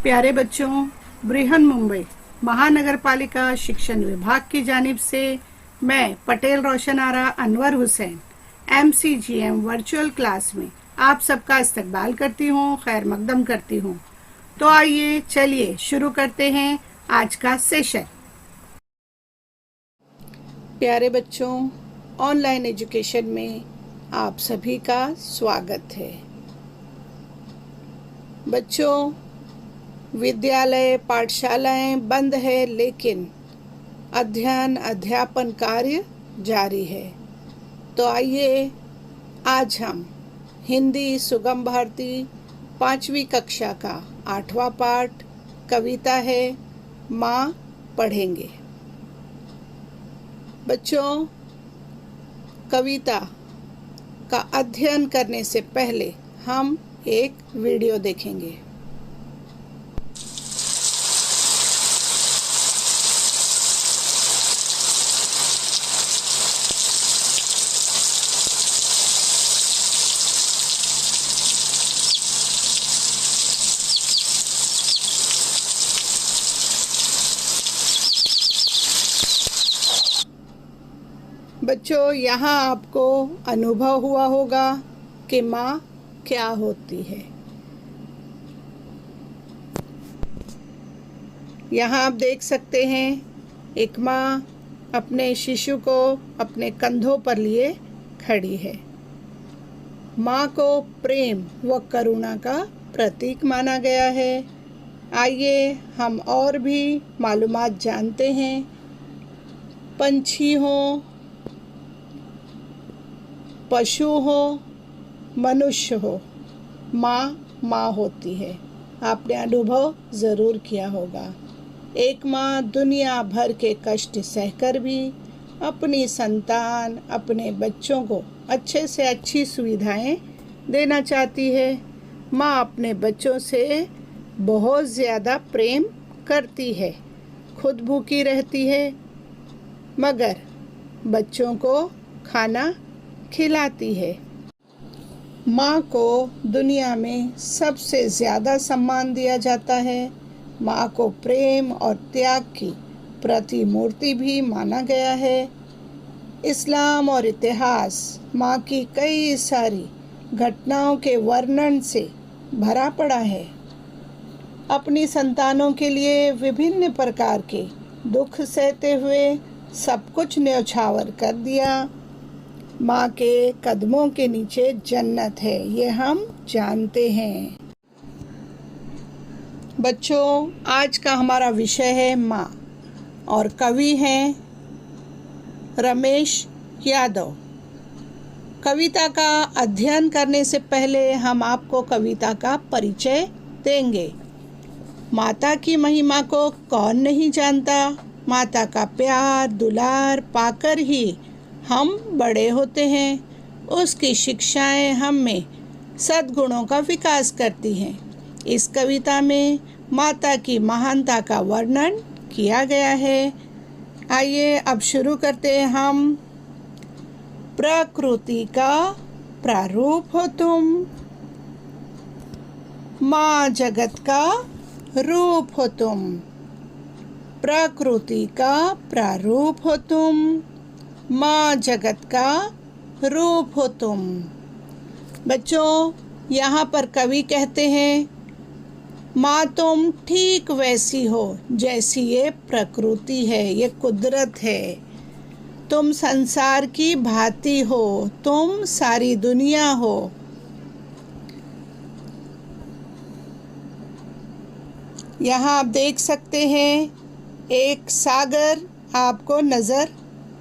प्यारे बच्चों, बृहन मुंबई महानगर पालिका शिक्षण विभाग की जानिब से मैं Patel Roshan Ara Anwar Hussain MCGM virtual class में आप सबका इस्तकबाल करती हूँ, खैर मकदम करती हूँ। तो आइए चलिए शुरू करते हैं आज का सेशन। प्यारे बच्चों, ऑनलाइन एजुकेशन में आप सभी का स्वागत है। बच्चों, विद्यालय पाठशालाएं बंद है, लेकिन अध्ययन अध्यापन कार्य जारी है। तो आइए आज हम हिंदी सुगम भारती 5वीं कक्षा का 8वां पाठ कविता है माँ पढ़ेंगे। बच्चों, कविता का अध्ययन करने से पहले हम एक वीडियो देखेंगे। बच्चों, यहाँ आपको अनुभव हुआ होगा कि माँ क्या होती है। यहाँ आप देख सकते हैं, एक माँ अपने शिशु को अपने कंधों पर लिए खड़ी है। माँ को प्रेम व करुणा का प्रतीक माना गया है। आइए हम और भी मालूमात जानते हैं। पंछी हो, पशु हो, मनुष्य हो, माँ होती है। आपने अनुभव ज़रूर किया होगा। एक माँ दुनिया भर के कष्ट सहकर भी अपनी संतान, अपने बच्चों को अच्छे से अच्छी सुविधाएं देना चाहती है। माँ अपने बच्चों से बहुत ज़्यादा प्रेम करती है, खुद भूखी रहती है मगर बच्चों को खाना खिलाती है। माँ को दुनिया में सबसे ज़्यादा सम्मान दिया जाता है। माँ को प्रेम और त्याग की प्रतिमूर्ति भी माना गया है। इस्लाम और इतिहास माँ की कई सारी घटनाओं के वर्णन से भरा पड़ा है। अपनी संतानों के लिए विभिन्न प्रकार के दुख सहते हुए सब कुछ न्यौछावर कर दिया। माँ के कदमों के नीचे जन्नत है, ये हम जानते हैं। बच्चों, आज का हमारा विषय है माँ और कवि हैं रमेश यादव। कविता का अध्ययन करने से पहले हम आपको कविता का परिचय देंगे। माता की महिमा को कौन नहीं जानता। माता का प्यार दुलार पाकर ही हम बड़े होते हैं। उसकी शिक्षाएं हम में सद्गुणों का विकास करती हैं। इस कविता में माता की महानता का वर्णन किया गया है। आइए अब शुरू करते हैं हम। प्रकृति का प्रारूप हो तुम, माँ जगत का रूप हो तुम। प्रकृति का प्रारूप हो तुम, माँ जगत का रूप हो तुम। बच्चों, यहाँ पर कवि कहते हैं माँ तुम ठीक वैसी हो जैसी ये प्रकृति है, ये कुदरत है। तुम संसार की भांति हो, तुम सारी दुनिया हो। यहाँ आप देख सकते हैं एक सागर आपको नज़र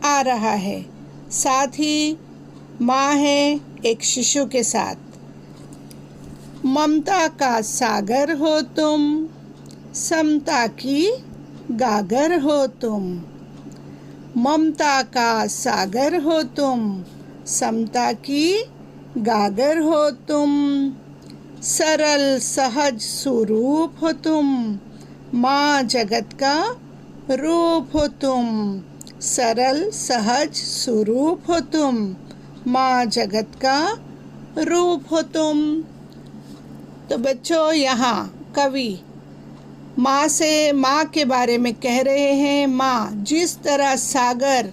आ रहा है, साथ ही माँ है एक शिशु के साथ। ममता का सागर हो तुम, समता की गागर हो तुम। ममता का सागर हो तुम, समता की गागर हो तुम। सरल सहज स्वरूप हो तुम, माँ जगत का रूप हो तुम। सरल सहज स्वरूप हो तुम, माँ जगत का रूप हो तुम। तो बच्चों, यहाँ कवि माँ के बारे में कह रहे हैं, माँ जिस तरह सागर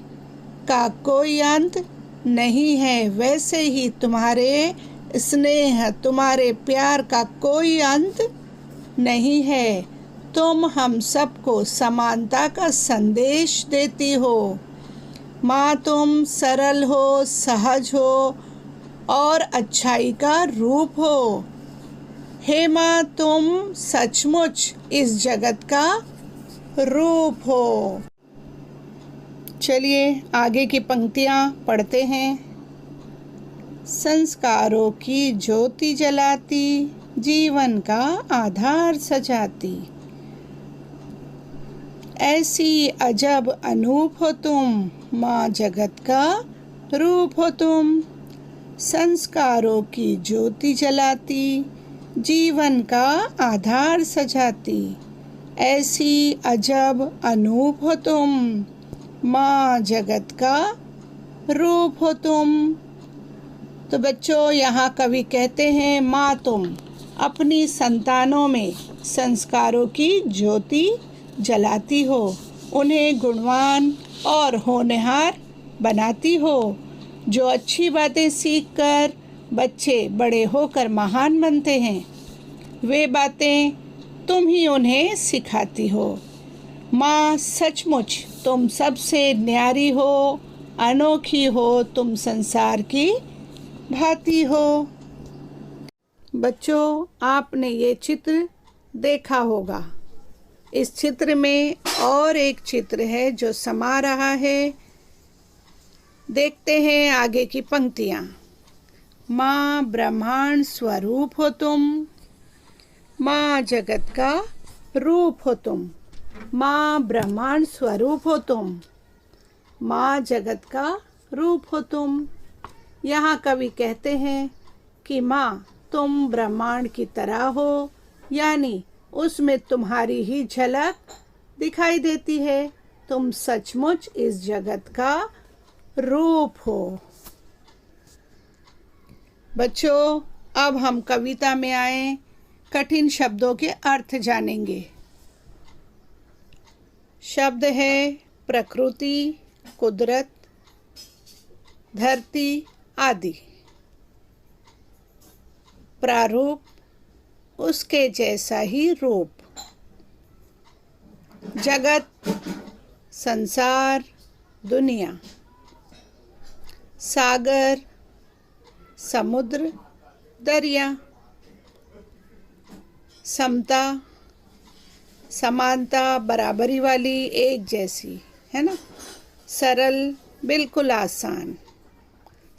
का कोई अंत नहीं है, वैसे ही तुम्हारे स्नेह, तुम्हारे प्यार का कोई अंत नहीं है। तुम हम सबको समानता का संदेश देती हो। माँ तुम सरल हो, सहज हो और अच्छाई का रूप हो। हे माँ तुम सचमुच इस जगत का रूप हो। चलिए आगे की पंक्तियाँ पढ़ते हैं। संस्कारों की ज्योति जलाती, जीवन का आधार सजाती, ऐसी अजब अनूप हो तुम, माँ जगत का रूप हो तुम। संस्कारों की ज्योति जलाती, जीवन का आधार सजाती, ऐसी अजब अनूप हो तुम, माँ जगत का रूप हो तुम। तो बच्चों यहाँ कवि कहते हैं, माँ तुम अपनी संतानों में संस्कारों की ज्योति जलाती हो, उन्हें गुणवान और होनहार बनाती हो। जो अच्छी बातें सीखकर बच्चे बड़े होकर महान बनते हैं, वे बातें तुम ही उन्हें सिखाती हो। माँ सचमुच तुम सबसे न्यारी हो, अनोखी हो, तुम संसार की भांति हो। बच्चों आपने ये चित्र देखा होगा। इस चित्र में और एक चित्र है जो समा रहा है। देखते हैं आगे की पंक्तियाँ। माँ ब्रह्मांड स्वरूप हो तुम, माँ जगत का रूप हो तुम। माँ ब्रह्मांड स्वरूप हो तुम, माँ जगत का रूप हो तुम। यहाँ कवि कहते हैं कि माँ तुम ब्रह्मांड की तरह हो, यानी उसमें तुम्हारी ही झलक दिखाई देती है। तुम सचमुच इस जगत का रूप हो। बच्चों अब हम कविता में आए, कठिन शब्दों के अर्थ जानेंगे। शब्द है प्रकृति, कुदरत, धरती आदि। प्रारूप, उसके जैसा ही रूप। जगत, संसार, दुनिया। सागर, समुद्र, दरिया। समता, समानता, बराबरी वाली, एक जैसी, है ना। सरल, बिल्कुल आसान।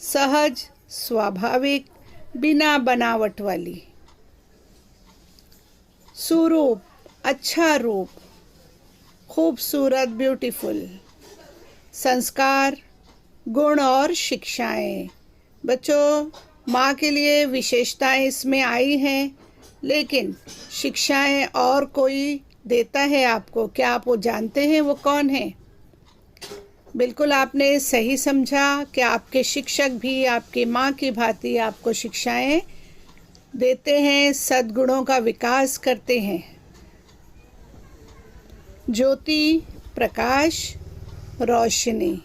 सहज, स्वाभाविक, बिना बनावट वाली। सुरूप, अच्छा रूप, खूबसूरत, ब्यूटीफुल। संस्कार, गुण और शिक्षाएं। बच्चों माँ के लिए विशेषताएं इसमें आई हैं, लेकिन शिक्षाएं और कोई देता है आपको। क्या आप वो जानते हैं वो कौन है? बिल्कुल आपने सही समझा कि आपके शिक्षक भी आपकी माँ की भांति आपको शिक्षाएं देते हैं, सद्गुणों का विकास करते हैं। ज्योति, प्रकाश, रोशनी।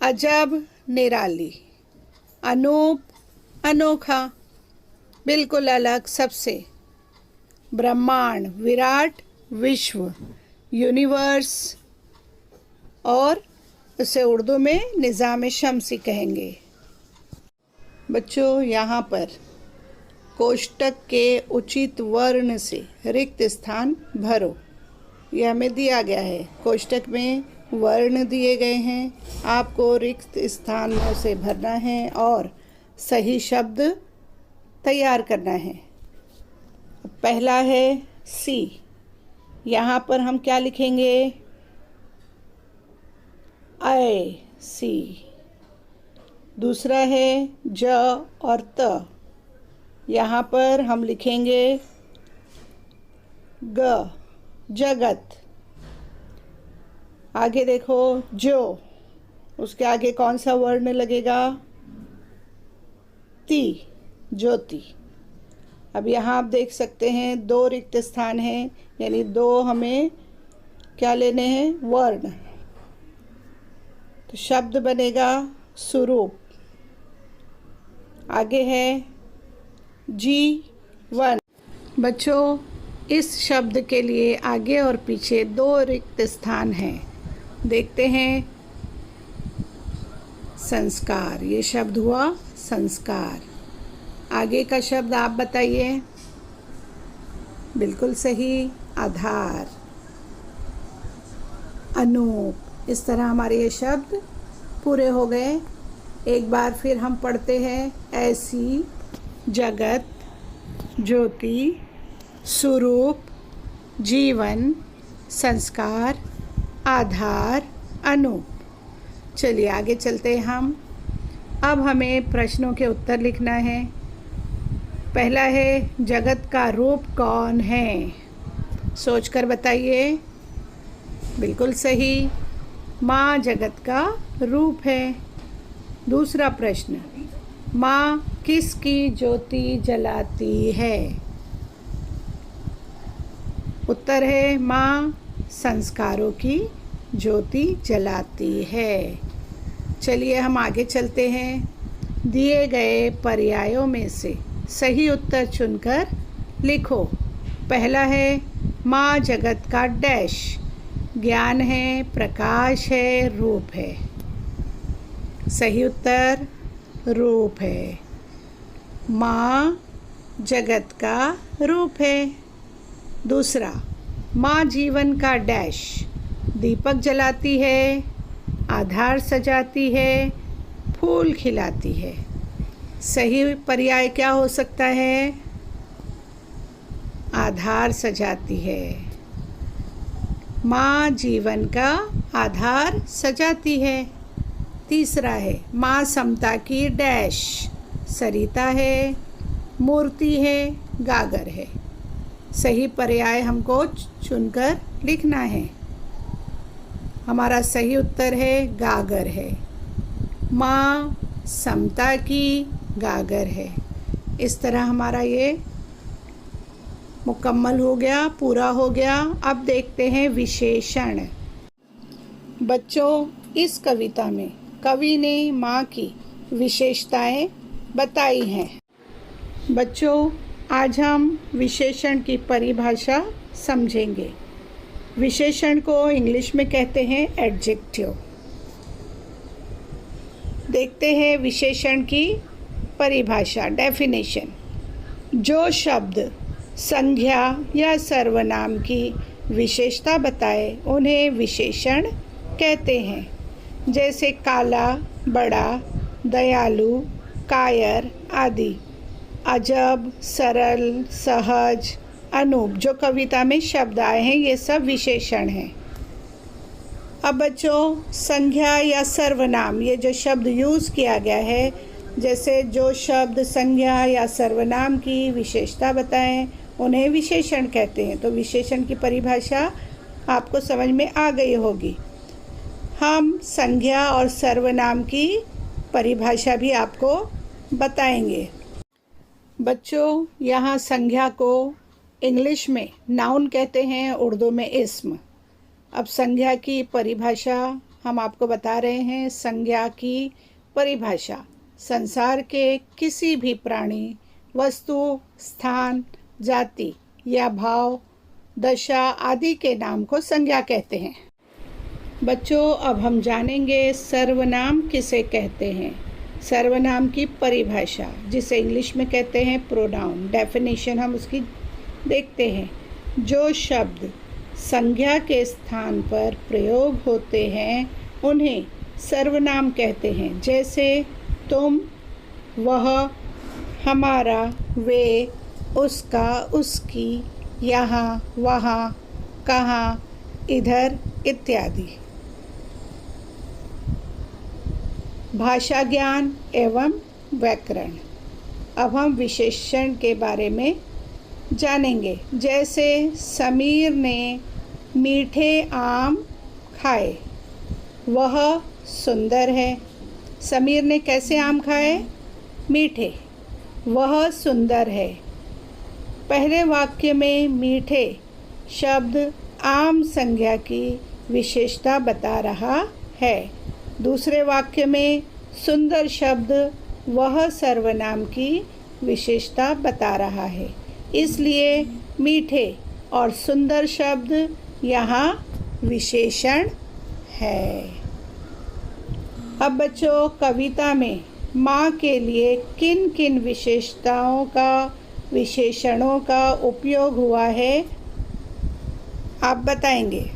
अजब, निराली। अनूप, अनोखा, बिल्कुल अलग सबसे। ब्रह्मांड, विराट, विश्व, यूनिवर्स, और उसे उर्दू में निज़ाम शम्सी कहेंगे। बच्चों यहाँ पर कोष्टक के उचित वर्ण से रिक्त स्थान भरो, यह हमें दिया गया है। कोष्टक में वर्ण दिए गए हैं, आपको रिक्त स्थानों से भरना है और सही शब्द तैयार करना है। पहला है सी, यहाँ पर हम क्या लिखेंगे? आई सी। दूसरा है ज और त, यहाँ पर हम लिखेंगे ग, जगत। आगे देखो जो, उसके आगे कौन सा वर्ण लगेगा? ती, ज्योति। अब यहाँ आप देख सकते हैं 2 रिक्त स्थान हैं, यानी 2 हमें क्या लेने हैं, वर्ण। तो शब्द बनेगा स्वरूप। आगे है जीवन। बच्चों, इस शब्द के लिए आगे और पीछे 2 रिक्त स्थान हैं। देखते हैं। संस्कार, ये शब्द हुआ संस्कार। आगे का शब्द आप बताइए। बिल्कुल सही, आधार। अनूप। इस तरह हमारे ये शब्द पूरे हो गए। एक बार फिर हम पढ़ते हैं। ऐसी, जगत, ज्योति, स्वरूप, जीवन, संस्कार, आधार, अनूप। चलिए आगे चलते हैं हम। अब हमें प्रश्नों के उत्तर लिखना है। पहला है, जगत का रूप कौन है? सोचकर बताइए। बिल्कुल सही, माँ जगत का रूप है। दूसरा प्रश्न, माँ किसकी ज्योति जलाती है? उत्तर है, माँ संस्कारों की ज्योति जलाती है। चलिए हम आगे चलते हैं। दिए गए पर्यायों में से सही उत्तर चुनकर लिखो। पहला है, माँ जगत का डैश। ज्ञान है, प्रकाश है, रूप है। सही उत्तर रूप है। माँ जगत का रूप है। दूसरा, माँ जीवन का डैश। दीपक जलाती है, आधार सजाती है, फूल खिलाती है। सही पर्याय क्या हो सकता है? आधार सजाती है। माँ जीवन का आधार सजाती है। तीसरा है, माँ समता की डैश। सरिता है, मूर्ति है, गागर है। सही पर्याय हमको चुनकर लिखना है। हमारा सही उत्तर है गागर है। माँ समता की गागर है। इस तरह हमारा ये मुकम्मल हो गया, पूरा हो गया। अब देखते हैं विशेषण। बच्चों, इस कविता में कवि ने माँ की विशेषताएं बताई हैं। बच्चों, आज हम विशेषण की परिभाषा समझेंगे। विशेषण को इंग्लिश में कहते हैं एडजेक्टिव। देखते हैं विशेषण की परिभाषा, डेफिनेशन। जो शब्द संज्ञा या सर्वनाम की विशेषता बताए उन्हें विशेषण कहते हैं। जैसे काला, बड़ा, दयालु, कायर आदि। अजब, सरल, सहज, अनूप, जो कविता में शब्द आए हैं, ये सब विशेषण हैं। अब बच्चों, संज्ञा या सर्वनाम, ये जो शब्द यूज़ किया गया है, जैसे जो शब्द संज्ञा या सर्वनाम की विशेषता बताएं उन्हें विशेषण कहते हैं। तो विशेषण की परिभाषा आपको समझ में आ गई होगी। हम संज्ञा और सर्वनाम की परिभाषा भी आपको बताएंगे। बच्चों, यहाँ संज्ञा को इंग्लिश में नाउन कहते हैं, उर्दू में इस्म। अब संज्ञा की परिभाषा हम आपको बता रहे हैं। संज्ञा की परिभाषा, संसार के किसी भी प्राणी, वस्तु, स्थान, जाति या भाव, दशा आदि के नाम को संज्ञा कहते हैं। बच्चों, अब हम जानेंगे सर्वनाम किसे कहते हैं। सर्वनाम की परिभाषा, जिसे इंग्लिश में कहते हैं प्रोनाउन। डेफिनेशन हम उसकी देखते हैं। जो शब्द संज्ञा के स्थान पर प्रयोग होते हैं उन्हें सर्वनाम कहते हैं। जैसे तुम, वह, हमारा, वे, उसका, उसकी, यहाँ, वहाँ, कहाँ, इधर इत्यादि। भाषा ज्ञान एवं व्याकरण। अब हम विशेषण के बारे में जानेंगे। जैसे समीर ने मीठे आम खाए, वह सुंदर है। समीर ने कैसे आम खाए? मीठे। वह सुंदर है। पहले वाक्य में मीठे शब्द आम संज्ञा की विशेषता बता रहा है। दूसरे वाक्य में सुंदर शब्द वह सर्वनाम की विशेषता बता रहा है। इसलिए मीठे और सुंदर शब्द यहाँ विशेषण है। अब बच्चों, कविता में माँ के लिए किन किन विशेषणों का उपयोग हुआ है, आप बताएंगे।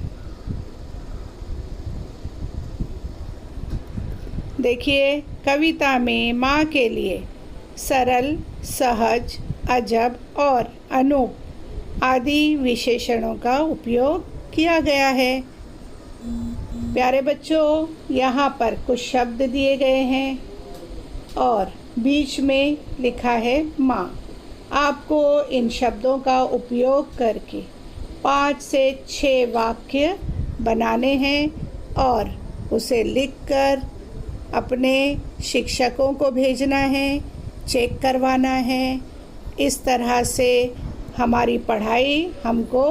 देखिए, कविता में माँ के लिए सरल, सहज, अजब और अनूप आदि विशेषणों का उपयोग किया गया है। प्यारे बच्चों, यहाँ पर कुछ शब्द दिए गए हैं और बीच में लिखा है माँ। आपको इन शब्दों का उपयोग करके 5 से 6 वाक्य बनाने हैं और उसे लिखकर अपने शिक्षकों को भेजना है, चेक करवाना है। इस तरह से हमारी पढ़ाई हमको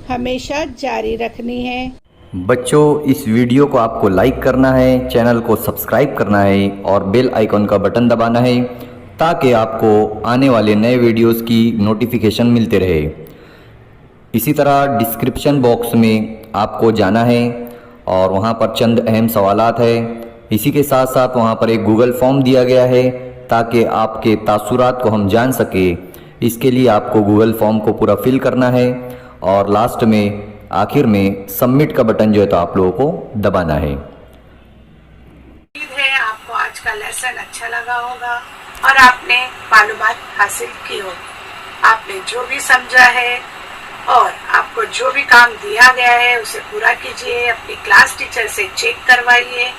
हमेशा जारी रखनी है। बच्चों, इस वीडियो को आपको लाइक करना है, चैनल को सब्सक्राइब करना है और बेल आइकॉन का बटन दबाना है ताकि आपको आने वाले नए वीडियोस की नोटिफिकेशन मिलते रहे। इसी तरह डिस्क्रिप्शन बॉक्स में आपको जाना है और वहां पर चंद अहम सवालात है। इसी के साथ साथ वहां पर एक गूगल फॉर्म दिया गया है ताकि आपके तासुरात को हम जान सके। इसके लिए आपको गूगल फॉर्म को पूरा फिल करना है और लास्ट में आखिर में सबमिट का बटन जो है तो आप लोगों को दबाना है। उम्मीद है आपको आज का लेसन अच्छा लगा होगा और आपने मालूमात हासिल की होगी। आपने जो भी समझा है और आपको जो भी काम दिया गया है उसे पूरा कीजिए, अपनी क्लास टीचर से चेक करवाइए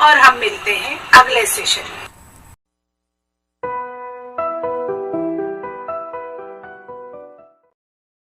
और हम मिलते हैं अगले सेशन में।